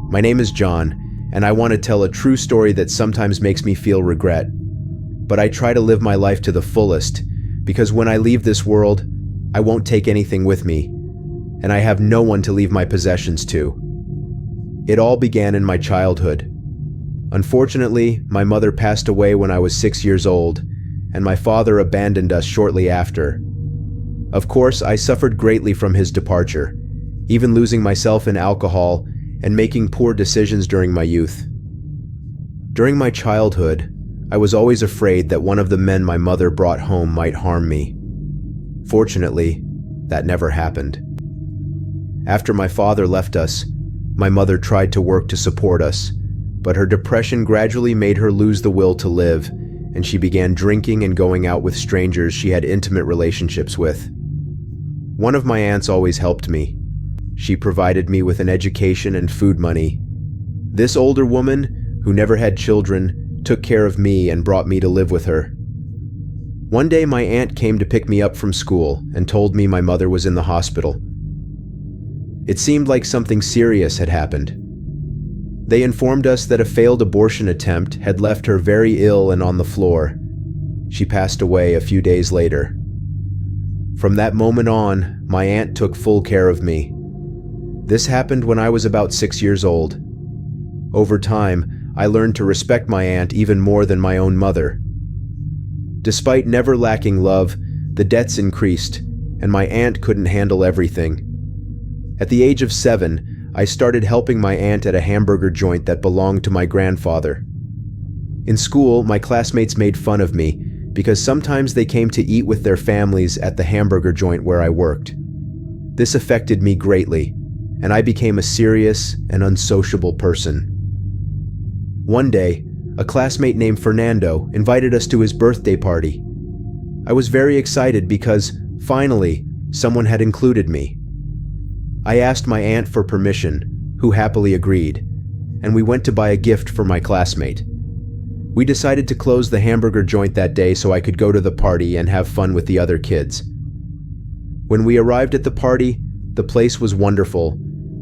My name is John, and I want to tell a true story that sometimes makes me feel regret. But I try to live my life to the fullest, because when I leave this world, I won't take anything with me, and I have no one to leave my possessions to. It all began in my childhood. Unfortunately, my mother passed away when I was 6 years old, and my father abandoned us shortly after. Of course, I suffered greatly from his departure, even losing myself in alcohol and making poor decisions during my youth. During my childhood, I was always afraid that one of the men my mother brought home might harm me. Fortunately, that never happened. After my father left us, my mother tried to work to support us, but her depression gradually made her lose the will to live, and she began drinking and going out with strangers she had intimate relationships with. One of my aunts always helped me. She provided me with an education and food money. This older woman, who never had children, took care of me and brought me to live with her. One day my aunt came to pick me up from school and told me my mother was in the hospital. It seemed like something serious had happened. They informed us that a failed abortion attempt had left her very ill and on the floor. She passed away a few days later. From that moment on, my aunt took full care of me. This happened when I was about 6 years old. Over time, I learned to respect my aunt even more than my own mother. Despite never lacking love, the debts increased, and my aunt couldn't handle everything. At the age of 7, I started helping my aunt at a hamburger joint that belonged to my grandfather. In school, my classmates made fun of me because sometimes they came to eat with their families at the hamburger joint where I worked. This affected me greatly, and I became a serious and unsociable person. One day, a classmate named Fernando invited us to his birthday party. I was very excited because, finally, someone had included me. I asked my aunt for permission, who happily agreed, and we went to buy a gift for my classmate. We decided to close the hamburger joint that day so I could go to the party and have fun with the other kids. When we arrived at the party, the place was wonderful,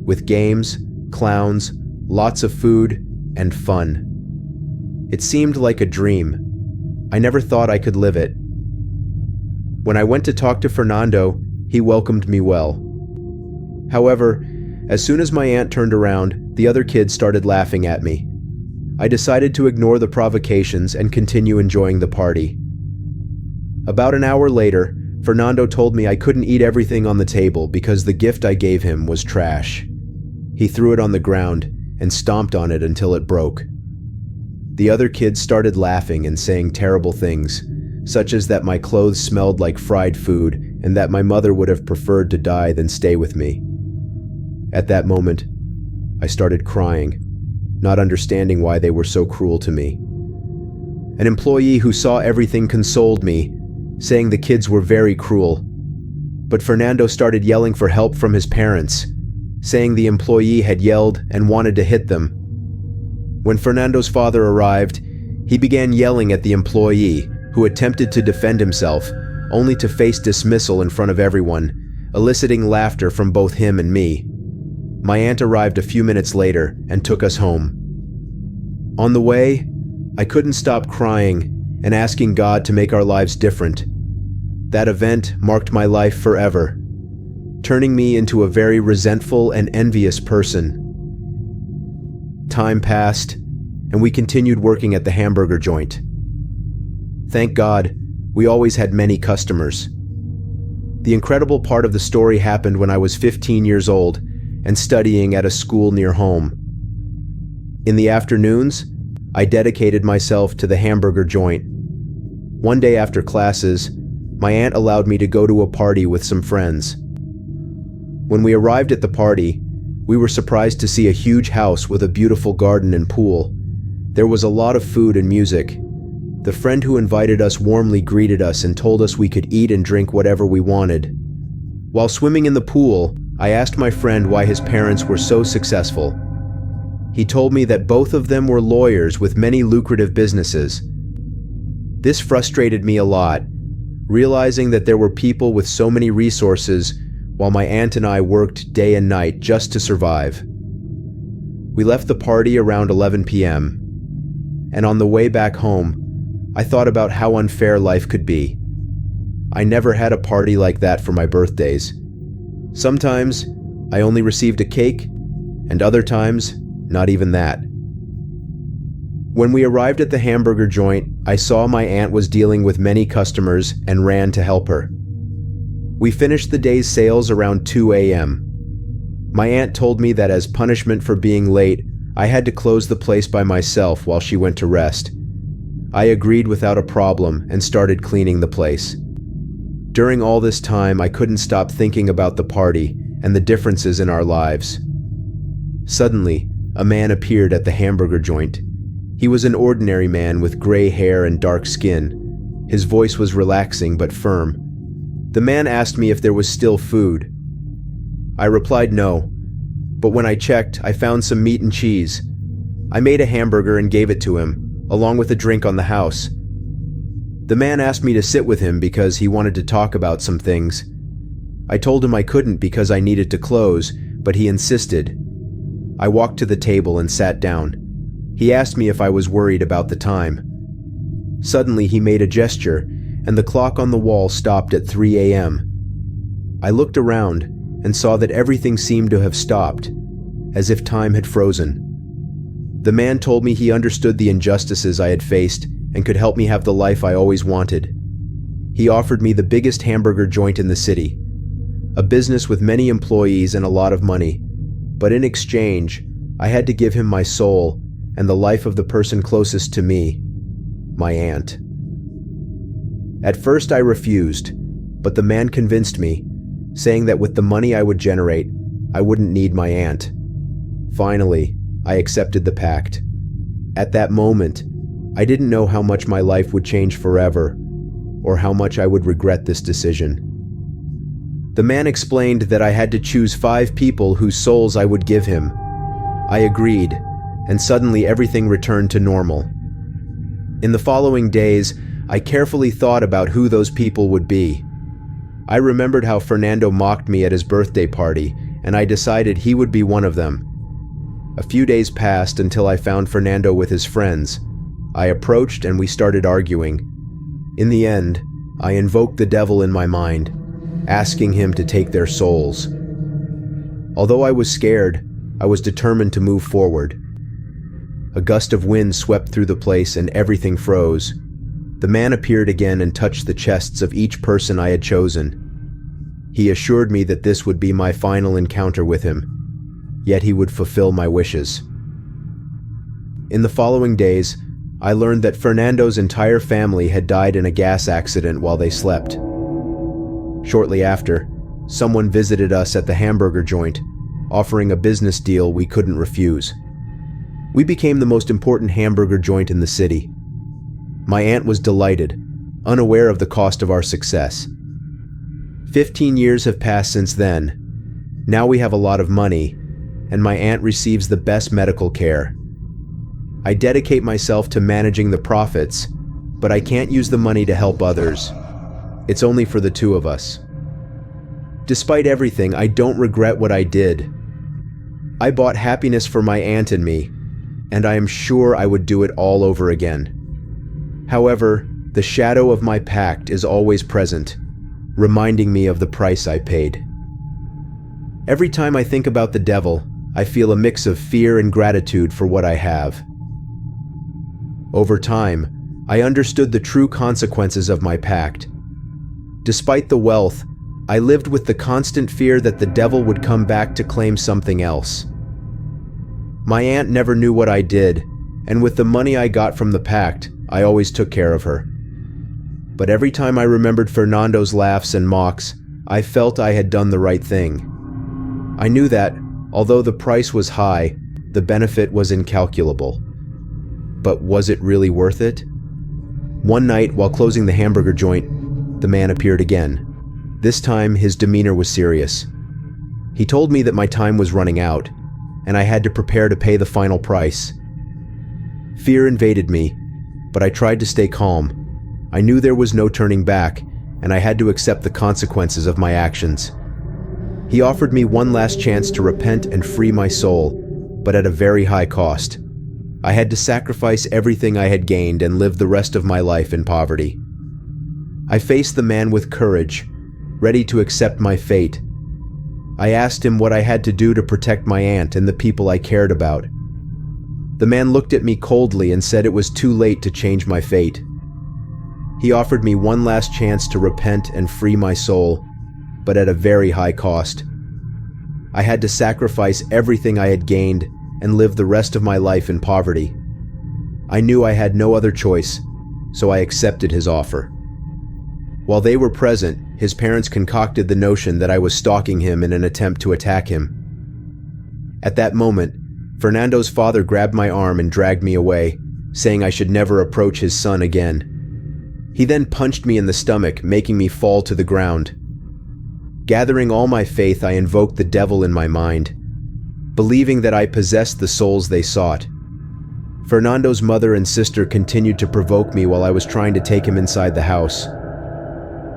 with games, clowns, lots of food, and fun. It seemed like a dream. I never thought I could live it. When I went to talk to Fernando, he welcomed me well. However, as soon as my aunt turned around, the other kids started laughing at me. I decided to ignore the provocations and continue enjoying the party. About an hour later, Fernando told me I couldn't eat everything on the table because the gift I gave him was trash. He threw it on the ground and stomped on it until it broke. The other kids started laughing and saying terrible things, such as that my clothes smelled like fried food and that my mother would have preferred to die than stay with me. At that moment, I started crying, not understanding why they were so cruel to me. An employee who saw everything consoled me, saying the kids were very cruel. But Fernando started yelling for help from his parents, saying the employee had yelled and wanted to hit them. When Fernando's father arrived, he began yelling at the employee, who attempted to defend himself, only to face dismissal in front of everyone, eliciting laughter from both him and me. My aunt arrived a few minutes later and took us home. On the way, I couldn't stop crying and asking God to make our lives different. That event marked my life forever, turning me into a very resentful and envious person. Time passed, and we continued working at the hamburger joint. Thank God, we always had many customers. The incredible part of the story happened when I was 15 years old and studying at a school near home. In the afternoons, I dedicated myself to the hamburger joint. One day after classes, my aunt allowed me to go to a party with some friends. When we arrived at the party, we were surprised to see a huge house with a beautiful garden and pool. There was a lot of food and music. The friend who invited us warmly greeted us and told us we could eat and drink whatever we wanted. While swimming in the pool, I asked my friend why his parents were so successful. He told me that both of them were lawyers with many lucrative businesses. This frustrated me a lot, realizing that there were people with so many resources while my aunt and I worked day and night just to survive. We left the party around 11 p.m., and on the way back home, I thought about how unfair life could be. I never had a party like that for my birthdays. Sometimes, I only received a cake, and other times, not even that. When we arrived at the hamburger joint, I saw my aunt was dealing with many customers and ran to help her. We finished the day's sales around 2 a.m. My aunt told me that as punishment for being late, I had to close the place by myself while she went to rest. I agreed without a problem and started cleaning the place. During all this time, I couldn't stop thinking about the party and the differences in our lives. Suddenly, a man appeared at the hamburger joint. He was an ordinary man with gray hair and dark skin. His voice was relaxing but firm. The man asked me if there was still food. I replied no, but when I checked, I found some meat and cheese. I made a hamburger and gave it to him, along with a drink on the house. The man asked me to sit with him because he wanted to talk about some things. I told him I couldn't because I needed to close, but he insisted. I walked to the table and sat down. He asked me if I was worried about the time. Suddenly he made a gesture, and the clock on the wall stopped at 3 a.m. I looked around and saw that everything seemed to have stopped, as if time had frozen. The man told me he understood the injustices I had faced and could help me have the life I always wanted. He offered me the biggest hamburger joint in the city, a business with many employees and a lot of money, but in exchange, I had to give him my soul and the life of the person closest to me, my aunt. At first I refused, but the man convinced me, saying that with the money I would generate, I wouldn't need my aunt. Finally, I accepted the pact. At that moment, I didn't know how much my life would change forever, or how much I would regret this decision. The man explained that I had to choose 5 people whose souls I would give him. I agreed, and suddenly everything returned to normal. In the following days, I carefully thought about who those people would be. I remembered how Fernando mocked me at his birthday party, and I decided he would be one of them. A few days passed until I found Fernando with his friends. I approached and we started arguing. In the end, I invoked the devil in my mind, asking him to take their souls. Although I was scared, I was determined to move forward. A gust of wind swept through the place and everything froze. The man appeared again and touched the chests of each person I had chosen. He assured me that this would be my final encounter with him, yet he would fulfill my wishes. In the following days, I learned that Fernando's entire family had died in a gas accident while they slept. Shortly after, someone visited us at the hamburger joint, offering a business deal we couldn't refuse. We became the most important hamburger joint in the city. My aunt was delighted, unaware of the cost of our success. 15 years have passed since then. Now we have a lot of money, and my aunt receives the best medical care. I dedicate myself to managing the profits, but I can't use the money to help others. It's only for the two of us. Despite everything, I don't regret what I did. I bought happiness for my aunt and me, and I am sure I would do it all over again. However, the shadow of my pact is always present, reminding me of the price I paid. Every time I think about the devil, I feel a mix of fear and gratitude for what I have. Over time, I understood the true consequences of my pact. Despite the wealth, I lived with the constant fear that the devil would come back to claim something else. My aunt never knew what I did, and with the money I got from the pact, I always took care of her. But every time I remembered Fernando's laughs and mocks, I felt I had done the right thing. I knew that, although the price was high, the benefit was incalculable. But was it really worth it? One night, while closing the hamburger joint, the man appeared again. This time, his demeanor was serious. He told me that my time was running out, and I had to prepare to pay the final price. Fear invaded me, but I tried to stay calm. I knew there was no turning back, and I had to accept the consequences of my actions. He offered me one last chance to repent and free my soul, but at a very high cost. I had to sacrifice everything I had gained and live the rest of my life in poverty. I faced the man with courage, ready to accept my fate. I asked him what I had to do to protect my aunt and the people I cared about. The man looked at me coldly and said it was too late to change my fate. He offered me one last chance to repent and free my soul, but at a very high cost. I had to sacrifice everything I had gained and live the rest of my life in poverty. I knew I had no other choice, so I accepted his offer. While they were present, his parents concocted the notion that I was stalking him in an attempt to attack him. At that moment, Fernando's father grabbed my arm and dragged me away, saying I should never approach his son again. He then punched me in the stomach, making me fall to the ground. Gathering all my faith, I invoked the devil in my mind, believing that I possessed the souls they sought. Fernando's mother and sister continued to provoke me while I was trying to take him inside the house.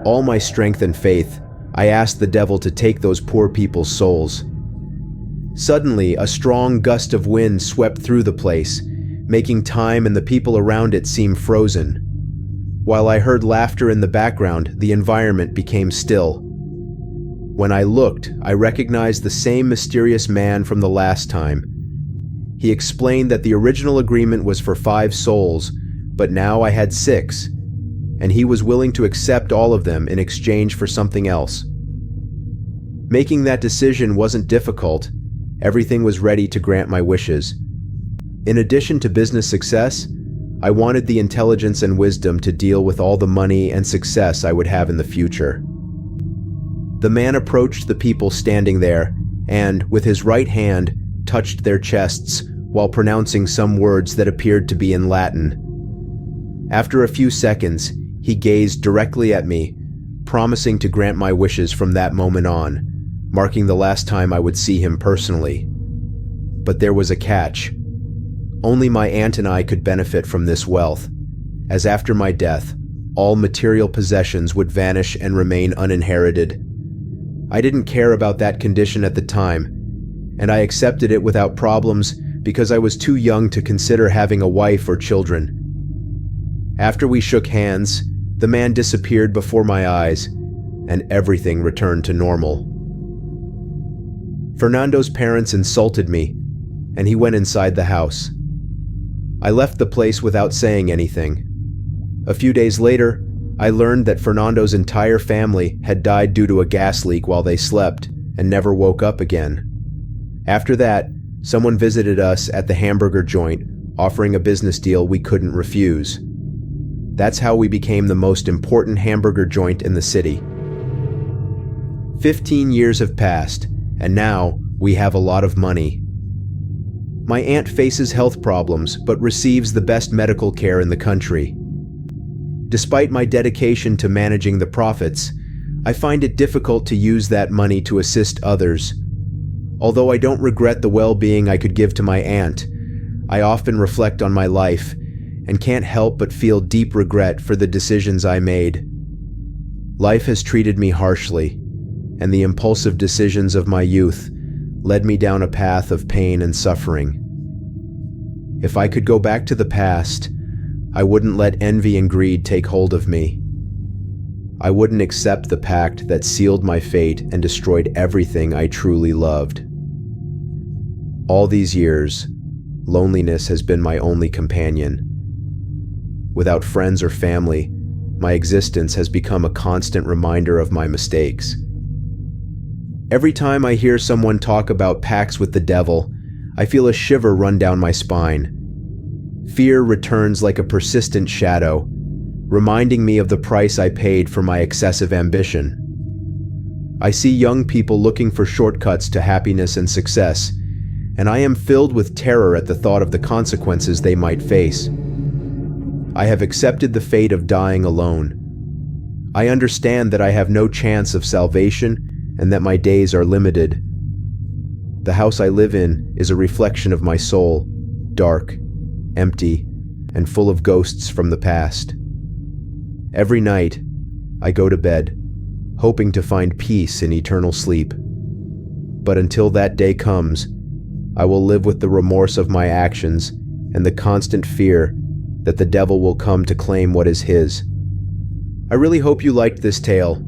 All my strength and faith, I asked the devil to take those poor people's souls. Suddenly, a strong gust of wind swept through the place, making time and the people around it seem frozen. While I heard laughter in the background, the environment became still. When I looked, I recognized the same mysterious man from the last time. He explained that the original agreement was for 5 souls, but now I had 6, and he was willing to accept all of them in exchange for something else. Making that decision wasn't difficult. Everything was ready to grant my wishes. In addition to business success, I wanted the intelligence and wisdom to deal with all the money and success I would have in the future. The man approached the people standing there and, with his right hand, touched their chests while pronouncing some words that appeared to be in Latin. After a few seconds, he gazed directly at me, promising to grant my wishes from that moment on, marking the last time I would see him personally. But there was a catch. Only my aunt and I could benefit from this wealth, as after my death, all material possessions would vanish and remain uninherited. I didn't care about that condition at the time, and I accepted it without problems because I was too young to consider having a wife or children. After we shook hands, the man disappeared before my eyes, and everything returned to normal. Fernando's parents insulted me, and he went inside the house. I left the place without saying anything. A few days later, I learned that Fernando's entire family had died due to a gas leak while they slept and never woke up again. After that, someone visited us at the hamburger joint, offering a business deal we couldn't refuse. That's how we became the most important hamburger joint in the city. 15 years have passed, and now we have a lot of money. My aunt faces health problems but receives the best medical care in the country. Despite my dedication to managing the profits, I find it difficult to use that money to assist others. Although I don't regret the well-being I could give to my aunt, I often reflect on my life and can't help but feel deep regret for the decisions I made. Life has treated me harshly, and the impulsive decisions of my youth led me down a path of pain and suffering. If I could go back to the past, I wouldn't let envy and greed take hold of me. I wouldn't accept the pact that sealed my fate and destroyed everything I truly loved. All these years, loneliness has been my only companion. Without friends or family, my existence has become a constant reminder of my mistakes. Every time I hear someone talk about pacts with the devil, I feel a shiver run down my spine. Fear returns like a persistent shadow, reminding me of the price I paid for my excessive ambition. I see young people looking for shortcuts to happiness and success, and I am filled with terror at the thought of the consequences they might face. I have accepted the fate of dying alone. I understand that I have no chance of salvation and that my days are limited. The house I live in is a reflection of my soul, dark, empty, and full of ghosts from the past. Every night, I go to bed, hoping to find peace in eternal sleep. But until that day comes, I will live with the remorse of my actions and the constant fear that the devil will come to claim what is his. I really hope you liked this tale.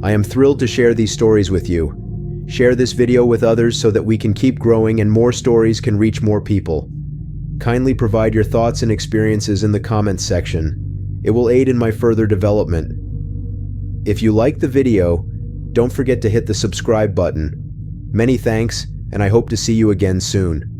I am thrilled to share these stories with you. Share this video with others so that we can keep growing and more stories can reach more people. Kindly provide your thoughts and experiences in the comments section. It will aid in my further development. If you liked the video, don't forget to hit the subscribe button. Many thanks, and I hope to see you again soon.